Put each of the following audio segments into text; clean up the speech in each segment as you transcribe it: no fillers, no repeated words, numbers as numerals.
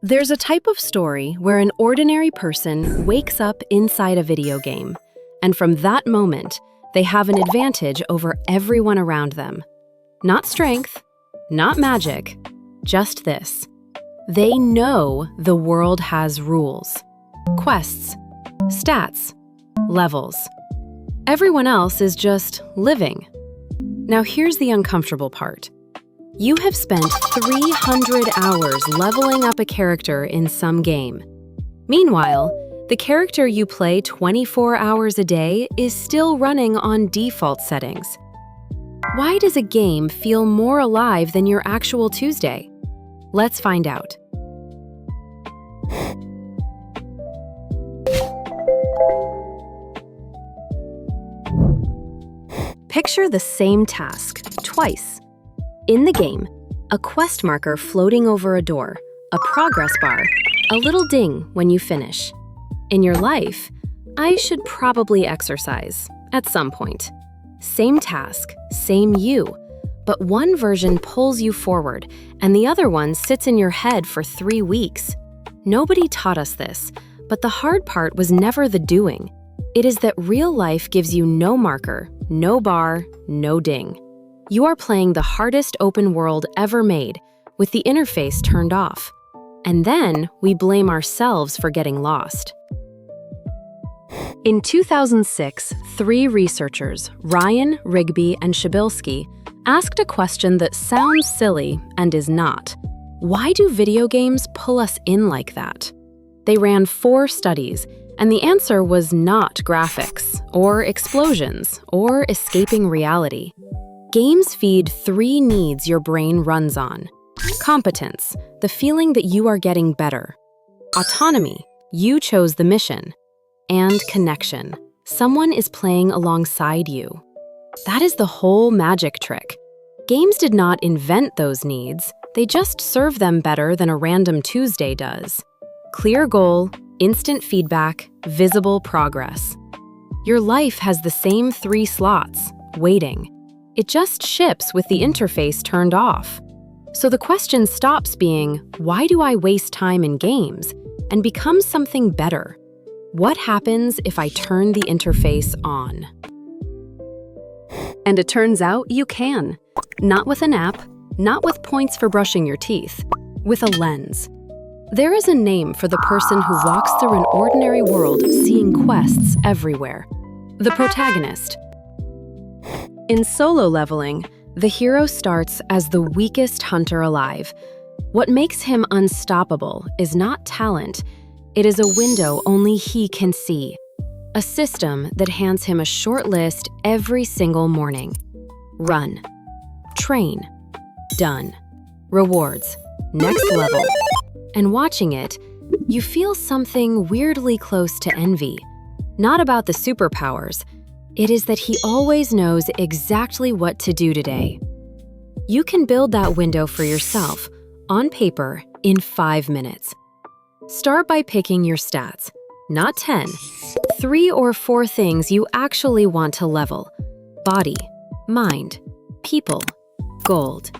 There's a type of story where an ordinary person wakes up inside a video game, and from that moment, they have an advantage over everyone around them. Not strength, not magic, just this. They know the world has rules, quests, stats, levels. Everyone else is just living. Now here's the uncomfortable part. You have spent 300 hours leveling up a character in some game. Meanwhile, the character you play 24 hours a day is still running on default settings. Why does a game feel more alive than your actual Tuesday? Let's find out. Picture the same task twice. In the game, a quest marker floating over a door, a progress bar, a little ding when you finish. In your life, I should probably exercise at some point. Same task, same you, but one version pulls you forward and the other one sits in your head for 3 weeks. Nobody taught us this, but the hard part was never the doing. It is that real life gives you no marker, no bar, no ding. You are playing the hardest open world ever made, with the interface turned off. And then we blame ourselves for getting lost. In 2006, 3 researchers, Ryan, Rigby, and Shabilsky, asked a question that sounds silly and is not. Why do video games pull us in like that? They ran 4 studies, and the answer was not graphics, or explosions, or escaping reality. Games feed 3 needs your brain runs on. Competence, the feeling that you are getting better. Autonomy, you chose the mission. And connection, someone is playing alongside you. That is the whole magic trick. Games did not invent those needs, they just serve them better than a random Tuesday does. Clear goal, instant feedback, visible progress. Your life has the same 3 slots, waiting. It just ships with the interface turned off. So the question stops being, why do I waste time in games, and becomes something better. What happens if I turn the interface on? And it turns out you can. Not with an app, not with points for brushing your teeth, with a lens. There is a name for the person who walks through an ordinary world seeing quests everywhere. The protagonist. In solo leveling, the hero starts as the weakest hunter alive. What makes him unstoppable is not talent, it is a window only he can see. A system that hands him a short list every single morning. Run. Train. Done. Rewards. Next level. And watching it, you feel something weirdly close to envy. Not about the superpowers, it is that he always knows exactly what to do today. You can build that window for yourself, on paper, in 5 minutes. Start by picking your stats, not 10, 3 or 4 things you actually want to level. Body, mind, people, gold.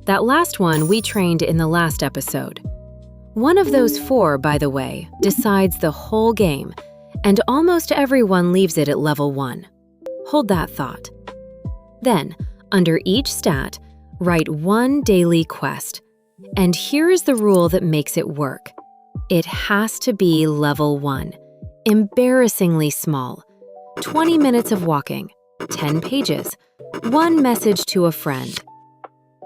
That last one we trained in the last episode. One of those 4, by the way, decides the whole game, and almost everyone leaves it at level 1. Hold that thought. Then, under each stat, write 1 daily quest. And here is the rule that makes it work. It has to be level 1. Embarrassingly small. 20 minutes of walking, 10 pages, 1 message to a friend.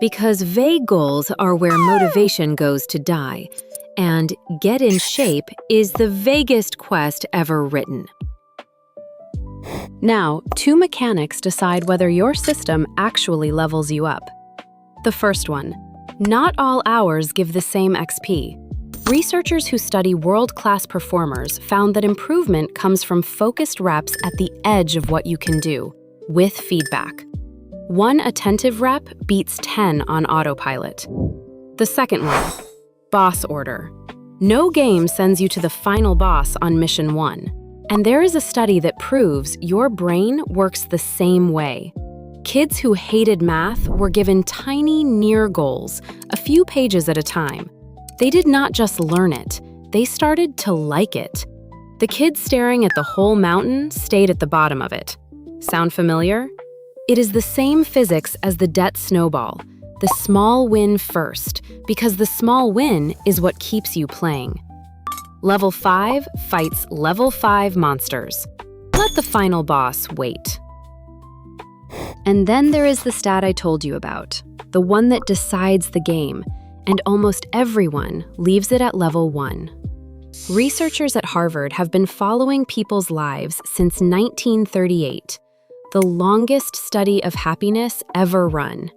Because vague goals are where motivation goes to die, and get in shape is the vaguest quest ever written. Now, 2 mechanics decide whether your system actually levels you up. The first one, not all hours give the same XP. Researchers who study world-class performers found that improvement comes from focused reps at the edge of what you can do, with feedback. 1 attentive rep beats 10 on autopilot. The second one, boss order. No game sends you to the final boss on mission 1. And there is a study that proves your brain works the same way. Kids who hated math were given tiny near goals, a few pages at a time. They did not just learn it, they started to like it. The kids staring at the whole mountain stayed at the bottom of it. Sound familiar? It is the same physics as the debt snowball. The small win first, because the small win is what keeps you playing. Level 5 fights Level 5 monsters. Let the final boss wait. And then there is the stat I told you about, the one that decides the game, and almost everyone leaves it at level 1. Researchers at Harvard have been following people's lives since 1938, the longest study of happiness ever run.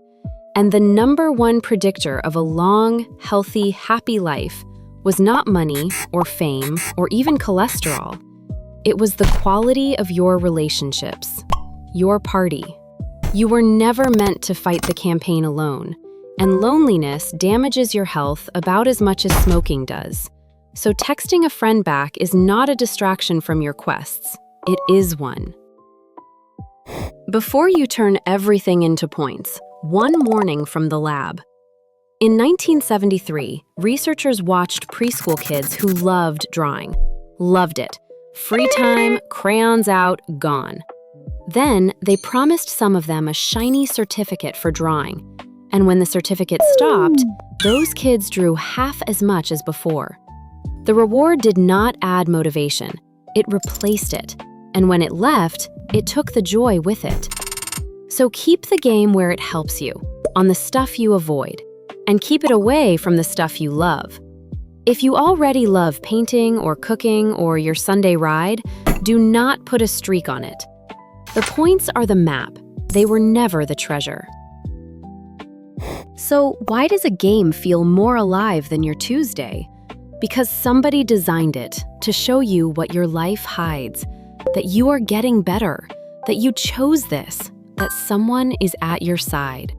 And the #1 predictor of a long, healthy, happy life was not money or fame or even cholesterol. It was the quality of your relationships, your party. You were never meant to fight the campaign alone, and loneliness damages your health about as much as smoking does. So texting a friend back is not a distraction from your quests. It is one. Before you turn everything into points, one warning from the lab. In 1973, researchers watched preschool kids who loved drawing. Loved it. Free time, crayons out, gone. Then they promised some of them a shiny certificate for drawing. And when the certificate stopped, those kids drew half as much as before. The reward did not add motivation. It replaced it. And when it left, it took the joy with it. So keep the game where it helps you, on the stuff you avoid, and keep it away from the stuff you love. If you already love painting or cooking or your Sunday ride, do not put a streak on it. The points are the map. They were never the treasure. So why does a game feel more alive than your Tuesday? Because somebody designed it to show you what your life hides, that you are getting better, that you chose this, that someone is at your side.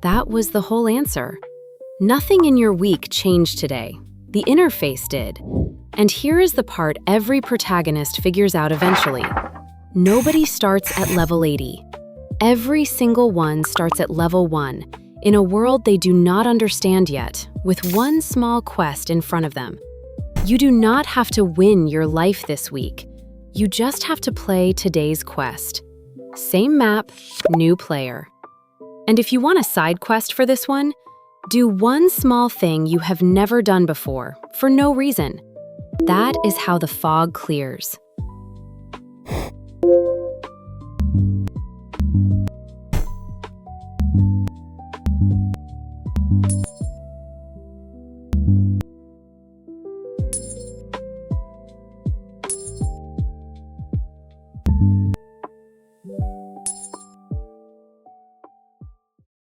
That was the whole answer. Nothing in your week changed today. The interface did. And here is the part every protagonist figures out eventually. Nobody starts at level 80. Every single one starts at level 1, in a world they do not understand yet, with one small quest in front of them. You do not have to win your life this week. You just have to play today's quest. Same map, new player. And if you want a side quest for this one, do one small thing you have never done before, for no reason. That is how the fog clears.